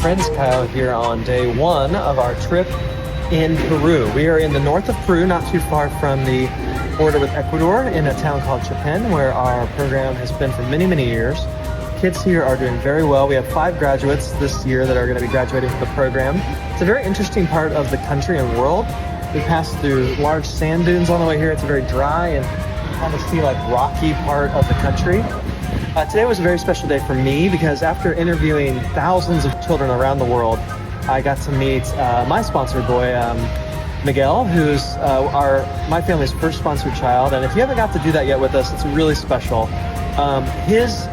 friends Kyle here on day one of our trip in Peru. We are in the north of Peru, not too far from the border with Ecuador, in a town called Chapin, where our program has been for many, many years. Kids here are doing very well. We have 5 graduates this year that are going to be graduating from the program. It's a very interesting part of the country and world. We passed through large sand dunes on the way here. It's a very dry and kind of see like rocky part of the country. Today was a very special day for me because after interviewing thousands of children around the world, I got to meet my sponsor boy, Miguel, who's my family's first sponsored child. And if you haven't got to do that yet with us, it's really special. His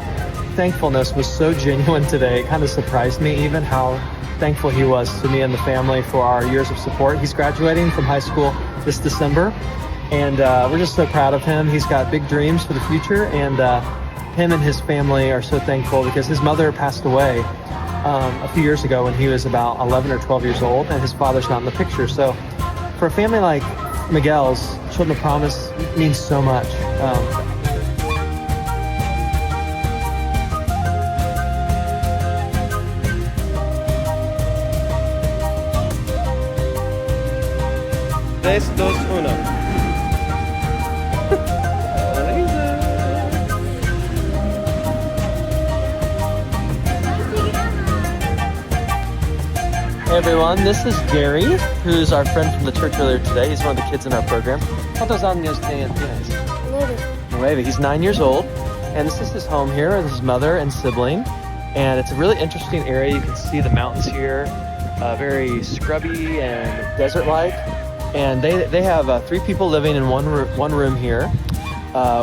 thankfulness was so genuine today. It kind of surprised me even how thankful he was to me and the family for our years of support. He's graduating from high school this December, and we're just so proud of him. He's got big dreams for the future, and him and his family are so thankful because his mother passed away a few years ago when he was about 11 or 12 years old, and his father's not in the picture. So for a family like Miguel's, Children of Promise means so much. Tres, dos, uno. Hey everyone, this is Gary, who's our friend from the church earlier today. He's one of the kids in our program. ¿Cuántos años tienes? 9. He's 9 years old, and this is his home here with his mother and sibling. And it's a really interesting area. You can see the mountains here, very scrubby and desert-like. And they have 3 people living in one room here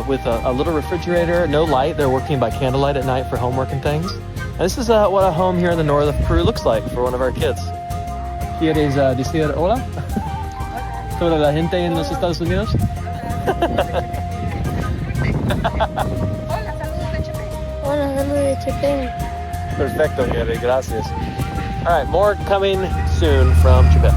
with a little refrigerator, no light. They're working by candlelight at night for homework and things. And this is what a home here in the north of Peru looks like for one of our kids. ¿Quieres decir hola? ¿Sobre la gente en los Estados Unidos? Hola, saludos de Chapin. Perfecto, Gary, gracias. All right, more coming soon from Chapin.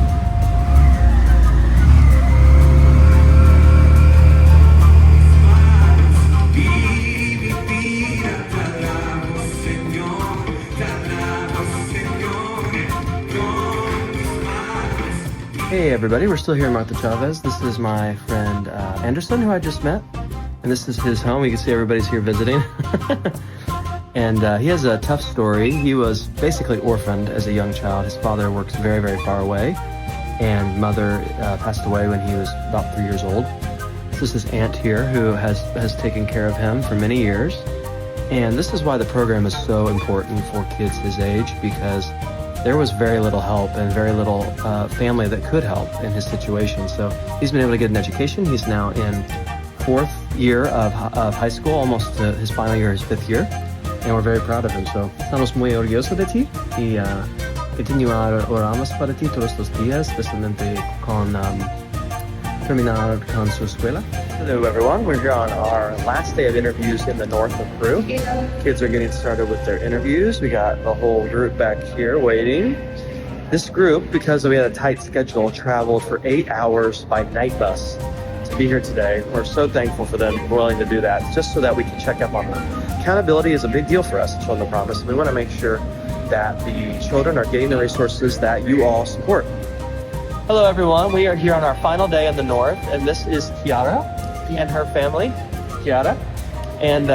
Hey everybody, we're still here in Martha Chavez. This is my friend Anderson, who I just met. And this is his home. You can see everybody's here visiting. And he has a tough story. He was basically orphaned as a young child. His father works very, very far away. And mother passed away when he was about 3 years old. This is his aunt here who has taken care of him for many years. And this is why the program is so important for kids his age, because there was very little help and very little family that could help in his situation. So he's been able to get an education. He's now in 4th year of high school, almost to his final year, his 5th year. And we're very proud of him. So estamos muy orgullosos de ti y oramos para ti todos los días, especialmente con terminar con su escuela. Hello everyone, we're here on our last day of interviews in the north of Peru. Kids are getting started with their interviews. We got the whole group back here waiting. This group, because we had a tight schedule, traveled for 8 hours by night bus to be here today. We're so thankful for them willing to do that, just so that we can check up on them. Accountability is a big deal for us at Children of Promise. We want to make sure that the children are getting the resources that you all support. Hello everyone, we are here on our final day in the north, and this is Kiara and her family, Kiara. And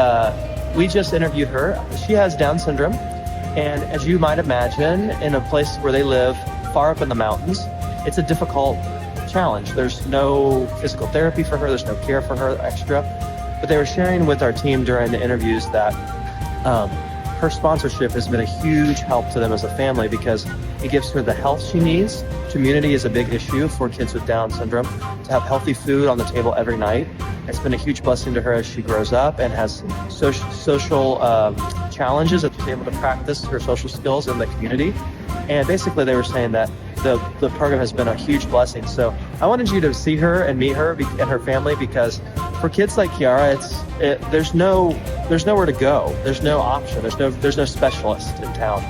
we just interviewed her. She has Down syndrome, and as you might imagine, in a place where they live far up in the mountains, it's a difficult challenge. There's no physical therapy for her, there's no care for her extra. But they were sharing with our team during the interviews that her sponsorship has been a huge help to them as a family because it gives her the health she needs. Community is a big issue for kids with Down syndrome. To have healthy food on the table every night, it's been a huge blessing to her as she grows up and has social challenges that she's able to practice her social skills in the community. And basically they were saying that the program has been a huge blessing. So I wanted you to see her and meet her and her family, because for kids like Kiara, there's nowhere to go. There's no option. There's no specialist in town.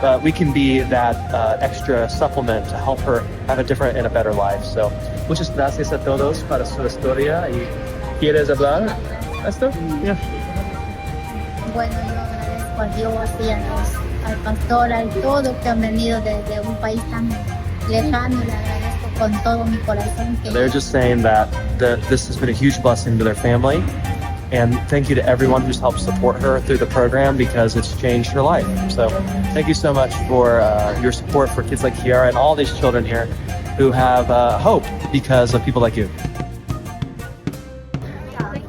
But we can be that extra supplement to help her have a different and a better life. So muchas gracias a todos para su historia. ¿Y quieres hablar esto? Bueno, yo agradezco a Dios y a los al pastor, al todo que han venido desde un país tan lejano. Le agradezco con todo mi corazón. They're just saying that this has been a huge blessing to their family. And thank you to everyone who's helped support her through the program because it's changed her life. So thank you so much for your support for kids like Kiara and all these children here who have hope because of people like you.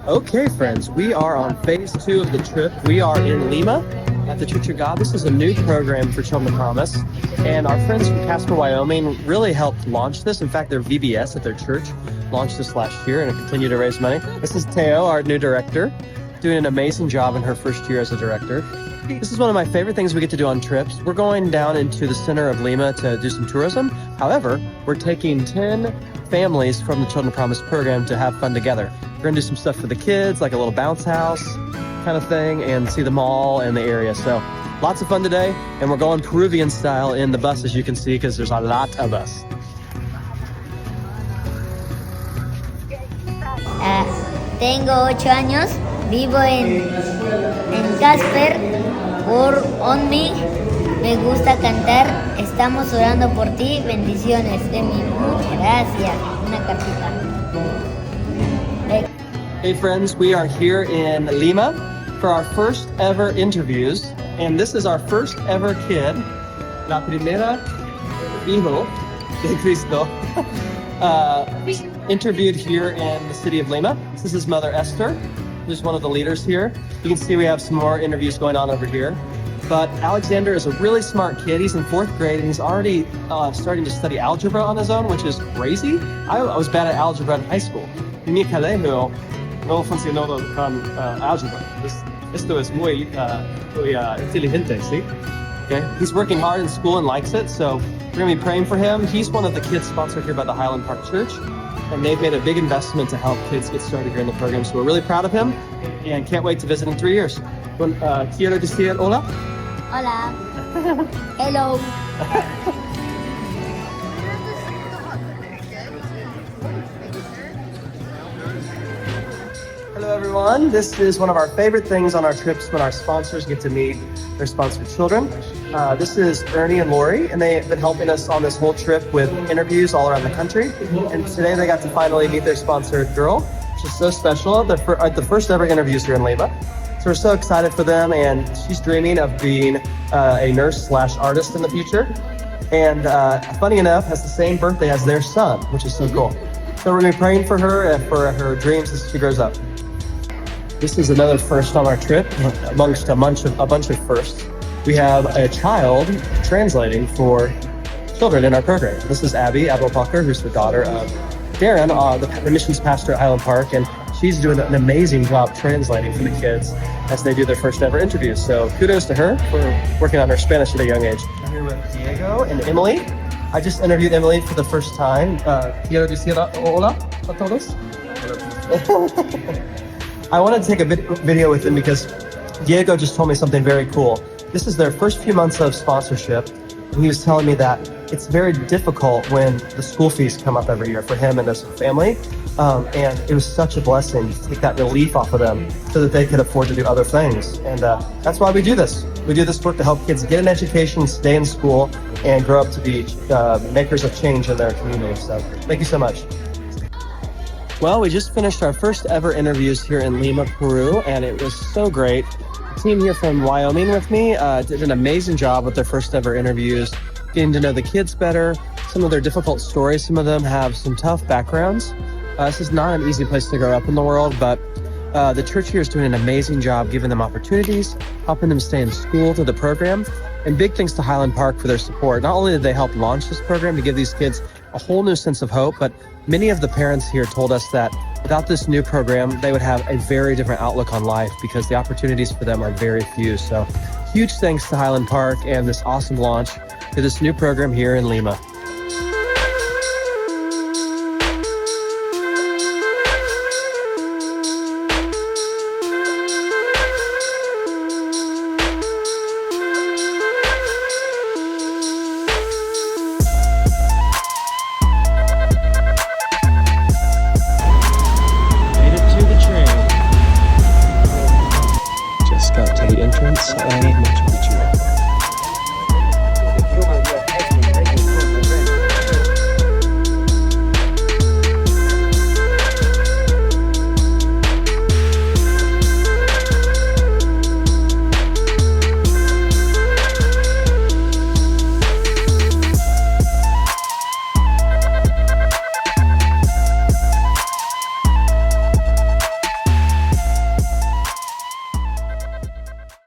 Okay, friends, we are on phase 2 of the trip. We are in Lima at the Church of God. This is a new program for Children of Promise. And our friends from Casper, Wyoming really helped launch this. In fact, their VBS at their church launched this last year and it continued to raise money. This is Teo, our new director, doing an amazing job in her first year as a director. This is one of my favorite things we get to do on trips. We're going down into the center of Lima to do some tourism. However, we're taking 10 families from the Children of Promise program to have fun together. We're gonna do some stuff for the kids, like a little bounce house kind of thing, and see the mall and the area. So lots of fun today, and we're going Peruvian style in the bus, as you can see, because there's a lot of us. Tengo 8 años, vivo en Casper, Wyoming. Me gusta cantar. Estamos orando por ti. Bendiciones, Demi. Muchas gracias. Una cartita. Hey friends, we are here in Lima for our first ever interviews, and this is our first ever kid, la primera hijo de Cristo, interviewed here in the city of Lima. This is his mother, Esther, who's one of the leaders here. You can see we have some more interviews going on over here. But Alexander is a really smart kid. He's in 4th grade and he's already starting to study algebra on his own, which is crazy. I was bad at algebra in high school. En mi colegio no funcionó con algebra. Esto es muy inteligente, ¿sí? Okay. He's working hard in school and likes it, so we're going to be praying for him. He's one of the kids sponsored here by the Highland Park Church, and they've made a big investment to help kids get started here in the program, so we're really proud of him and can't wait to visit in 3 years. Quiero decir hola. Hola. Hello. Hello everyone, this is one of our favorite things on our trips when our sponsors get to meet their sponsored children. This is Ernie and Lori, and they've been helping us on this whole trip with interviews all around the country. And today they got to finally meet their sponsored girl, which is so special. They're the first ever interviews here in Lima. So we're so excited for them, and she's dreaming of being a nurse/artist in the future. And funny enough, has the same birthday as their son, which is so cool. So we're gonna be praying for her and for her dreams as she grows up. This is another first on our trip, amongst a bunch of firsts. We have a child translating for children in our program. This is Abby Abelbacher, who's the daughter of Darren, the missions pastor at Highland Park, and she's doing an amazing job translating for the kids as they do their first ever interviews. So kudos to her for working on her Spanish at a young age. I'm here with Diego and Emily. I just interviewed Emily for the first time. Quiero decir hola a todos. I wanted to take a video with him because Diego just told me something very cool. This is their first few months of sponsorship, and he was telling me that it's very difficult when the school fees come up every year for him and his family. And it was such a blessing to take that relief off of them so that they could afford to do other things. And that's why we do this. We do this work to help kids get an education, stay in school, and grow up to be makers of change in their community. So thank you so much. Well, we just finished our first ever interviews here in Lima, Peru, and it was so great. The team here from Wyoming with me did an amazing job with their first ever interviews, getting to know the kids better, some of their difficult stories. Some of them have some tough backgrounds. This is not an easy place to grow up in the world, but the church here is doing an amazing job giving them opportunities, helping them stay in school through the program, and big thanks to Highland Park for their support. Not only did they help launch this program to give these kids a whole new sense of hope, but many of the parents here told us that without this new program, they would have a very different outlook on life because the opportunities for them are very few. So huge thanks to Highland Park and this awesome launch to this new program here in Lima. Got to the entrance and